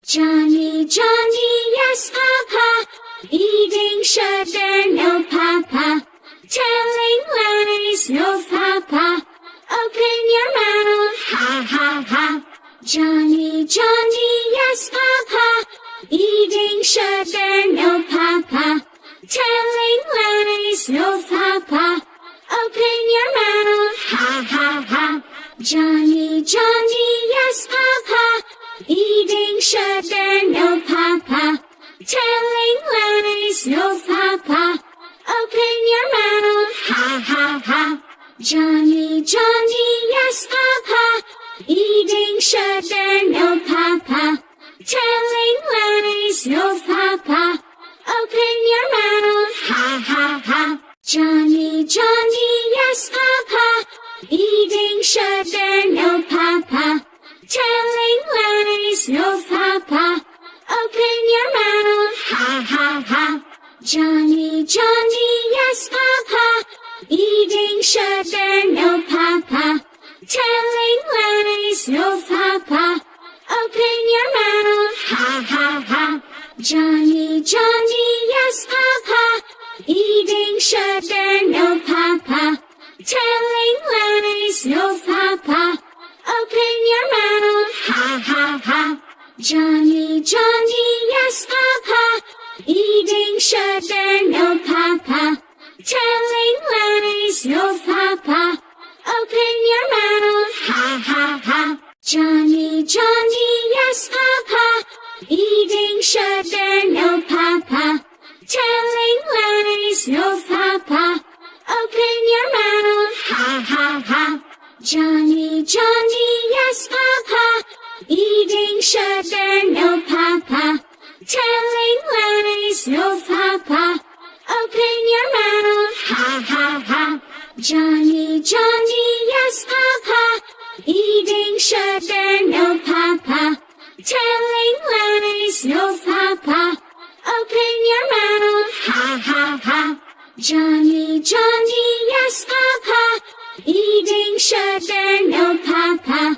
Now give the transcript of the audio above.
Johnny, Johnny, yes, Papa. Eating sugar, no, Papa. Telling lies, no, Papa. Open your mouth, ha, ha, ha. Johnny, Johnny, yes, Papa. Eating sugar, no, Papa. Telling lies, no, Papa. Open your mouth, ha, ha, ha. Johnny, Johnny, yes, Papa. Eating sugar, no, Papa. Telling lies, no, Papa. Open your mouth, ha, ha, ha. Johnny, Johnny, yes, Papa. Eating sugar, no, Papa. Telling lies, no, Papa. Open your mouth, ha, ha, ha. Johnny, Johnny, yes, Papa. Eating sugar, no, Papa. Telling lies, no, Papa. Open your mouth, ha, ha, ha. Johnny, Johnny, yes, Papa. Eating sugar, no, Papa. Telling lies, no, Papa. Open your mouth, ha, ha, ha. Johnny, Johnny, yes, Papa. Eating sugar, no, Papa. Telling lies, no, Papa. Open your mouth, ha, ha, ha. Johnny, Johnny, yes, Papa. Eating sugar, no, Papa. Telling lies, no, Papa. Open your mouth, ha, ha, ha. Johnny, Johnny, yes, Papa. Eating sugar, no, Papa. Telling lies, no, Papa. Open your mouth, ha, ha, ha. Johnny, Johnny, yes, Papa. Eating sugar, no, Papa. Telling lies, no, Papa. Open your mouth, ha, ha, ha. Johnny, Johnny, yes, Papa. Eating sugar, no, Papa. Telling lies, no, Papa. Open your mouth, ha, ha, ha. Johnny, Johnny, yes, Papa. Eating sugar, no, Papa.